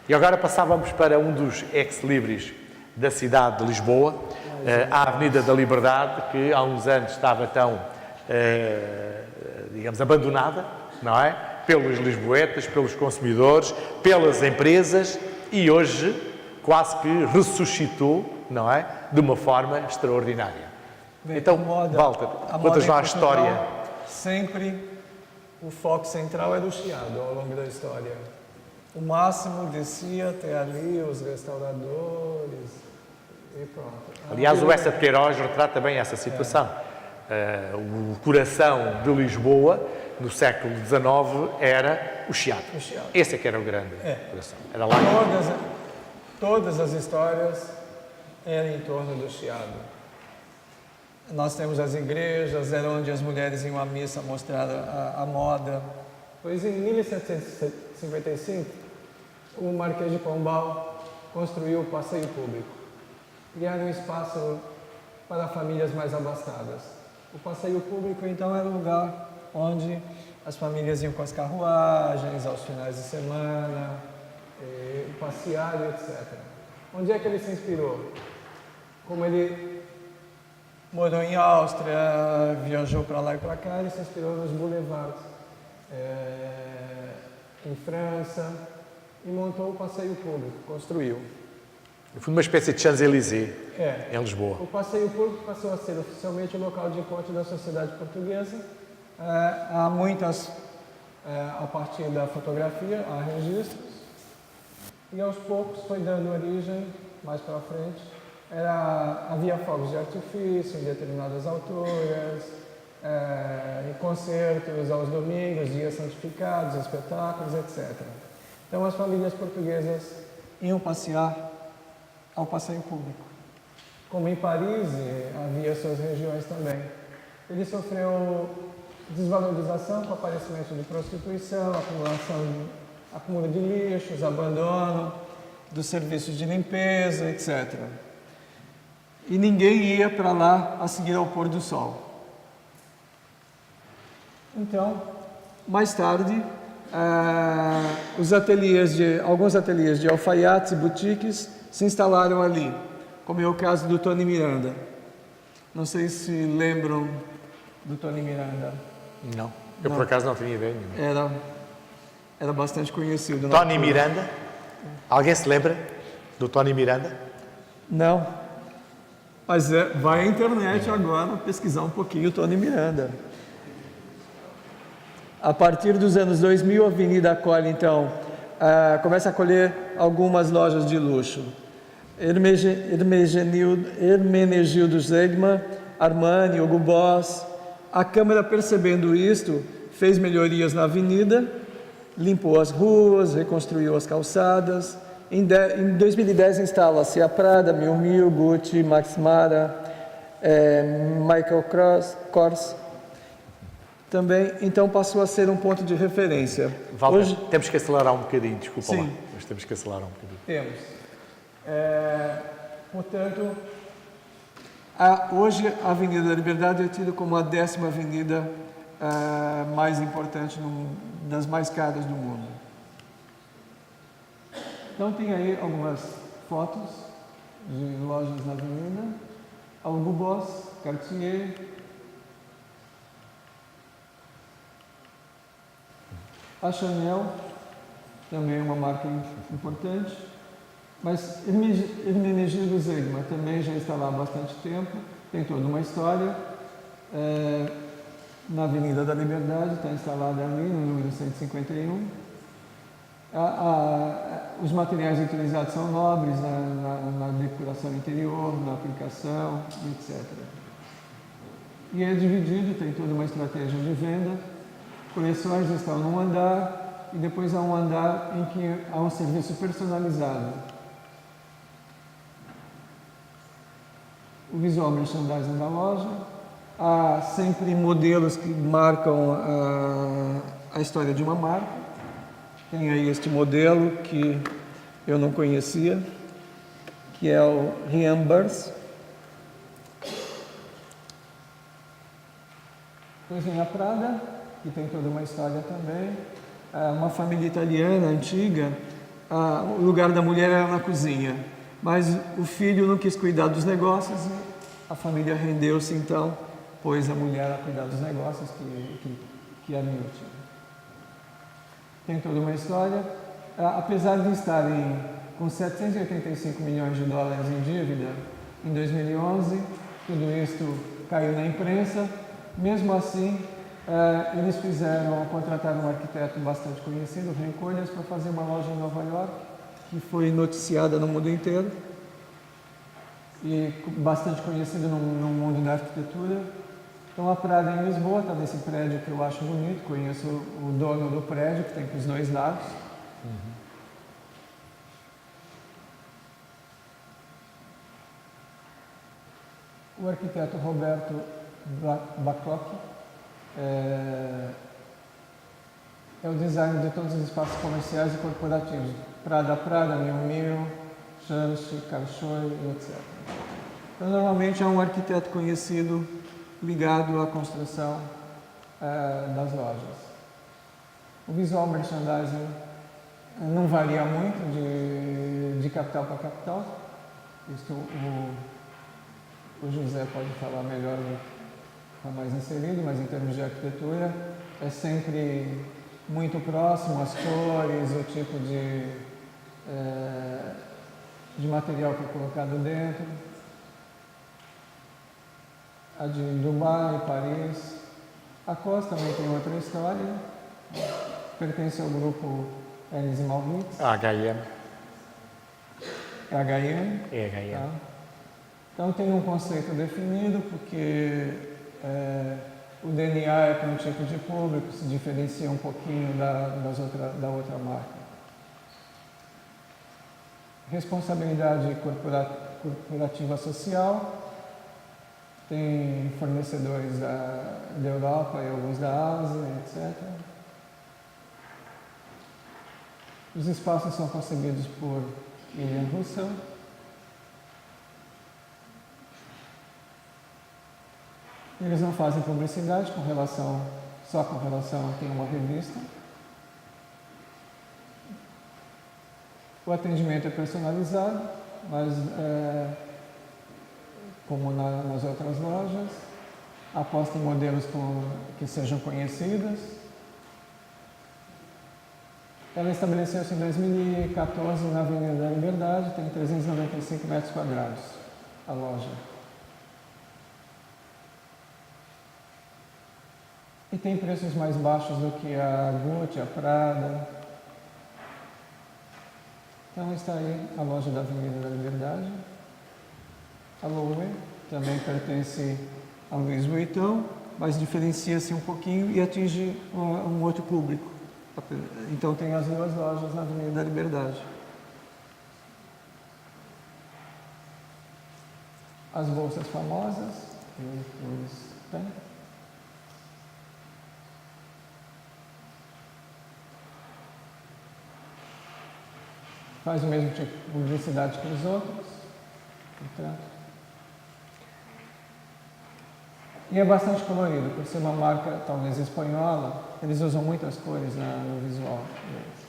E agora passávamos para um dos ex-libris da cidade de Lisboa, a Avenida da Liberdade, que há uns anos estava tão, digamos, abandonada, não é? Pelos lisboetas, pelos consumidores, pelas empresas, e hoje quase que ressuscitou, não é? De uma forma extraordinária. Bem, Então, Walter, contas lá a história. Sempre o foco central era o Chiado ao longo da história. O máximo descia até ali, os restauradores e pronto. Aliás, o Essa de Queiroz retrata bem essa situação. O coração de Lisboa, no século XIX, era o Chiado. Esse é que era o grande coração. Era lá. Todas as histórias eram em torno do Chiado. Nós temos as igrejas, era onde as mulheres iam à missa mostrar a moda. Pois em 1755, o Marquês de Pombal construiu o passeio público. Criaram um espaço para famílias mais abastadas. O passeio público, então, era o lugar onde as famílias iam com as carruagens, aos finais de semana, passear e etc. Onde é que ele se inspirou? Como ele morou em Áustria, viajou para lá e para cá, ele se inspirou nos boulevards em França e montou o passeio público, construiu. Foi uma espécie de Champs-Élysées em Lisboa. O passeio público passou a ser oficialmente o local de encontro da sociedade portuguesa. Há muitas, a partir da fotografia, há registros. E aos poucos foi dando origem, mais para frente, havia fogos de artifício em determinadas alturas, em concertos aos domingos, dias santificados, espetáculos, etc. Então as famílias portuguesas iam passear ao passeio público. Como em Paris, havia suas regiões também. Ele sofreu desvalorização com o aparecimento de prostituição, acúmulo de lixos, abandono dos serviços de limpeza, etc. E ninguém ia para lá a seguir ao pôr do sol. Então, mais tarde, alguns ateliês de alfaiates e boutiques se instalaram ali, como é o caso do Tony Miranda. Não sei se lembram do Tony Miranda. Não, eu por acaso não tinha ideia nenhuma. Era bastante conhecido. Tony Miranda? Alguém se lembra do Tony Miranda? Não. Mas vai à internet agora pesquisar um pouquinho o Tony Miranda. A partir dos anos 2000, a Avenida acolhe, então, começa a acolher algumas lojas de luxo. Hermenegildo Zegman, Armani, Hugo Boss. A Câmara, percebendo isto, fez melhorias na avenida, limpou as ruas, reconstruiu as calçadas. Em 2010 instala-se a Prada, Miu Miu, Gucci, Max Mara, Michael Kors. Também, então, passou a ser um ponto de referência. Walter, hoje temos que acelerar um bocadinho, desculpa sim, lá, mas temos que acelerar um bocadinho. Temos. Portanto, hoje a Avenida da Liberdade é tida como a 10ª avenida mais importante, das mais caras do mundo. Então tem aí algumas fotos de lojas na avenida. A Hugo Boss, Cartier. A Chanel, também é uma marca importante. Mas Hermenegildo Zegman também já está lá há bastante tempo, tem toda uma história. Na Avenida da Liberdade, está instalada ali no número 151. Os materiais utilizados são nobres na decoração interior, na aplicação, etc. E é dividido, tem toda uma estratégia de venda. Coleções estão num andar e depois há um andar em que há um serviço personalizado. O visual merchandising da loja. Há sempre modelos que marcam a história de uma marca. Tem aí este modelo que eu não conhecia, que é o Riembers. Depois vem a Prada, que tem toda uma história também. Uma família italiana antiga o lugar da mulher era na cozinha. Mas o filho não quis cuidar dos negócios e a família rendeu-se, então, pôs a mulher a cuidar dos negócios, que é inútil. Tem toda uma história. Apesar de estarem com 785 milhões de dólares em dívida em 2011, tudo isto caiu na imprensa. Mesmo assim, eles contrataram um arquiteto bastante conhecido, Ren Koolhaas, para fazer uma loja em Nova York, que foi noticiada no mundo inteiro e bastante conhecido no mundo da arquitetura. Então a Prada em Lisboa está nesse prédio que eu acho bonito, conheço o dono do prédio, que tem para os dois lados. O arquiteto Roberto Bacocchi é o designer de todos os espaços comerciais e corporativos. Prada, Miu Miu, Church, Karchoy, etc. Então, normalmente é um arquiteto conhecido ligado à construção das lojas. O visual merchandising não varia muito de capital para capital. Isso o José pode falar melhor, está mais inserido, mas em termos de arquitetura é sempre muito próximo às cores, o tipo de material que é colocado dentro. A de Dubai, Paris. A COS também tem outra história, pertence ao grupo Hermes e Malvitz. A H&M. É H&M. É H&M. Tá? Então tem um conceito definido, porque o DNA é para um tipo de público, se diferencia um pouquinho da outra marca. Responsabilidade corporativa social, tem fornecedores da Europa e alguns da Ásia, etc. Os espaços são concebidos por William Russell. Eles não fazem publicidade só com relação a ter uma revista. O atendimento é personalizado, mas como nas outras lojas, aposta em modelos que sejam conhecidos. Ela estabeleceu-se em 2014 na Avenida da Liberdade, tem 395 metros quadrados a loja. E tem preços mais baixos do que a Gucci, a Prada. Então está aí a loja da Avenida da Liberdade. A Loewe também pertence a Louis Vuitton, mas diferencia-se um pouquinho e atinge um outro público. Então tem as duas lojas na Avenida da Liberdade. As bolsas famosas, eles têm. Faz o mesmo tipo de publicidade que os outros. E é bastante colorido, por ser uma marca talvez espanhola, eles usam muitas cores no visual deles.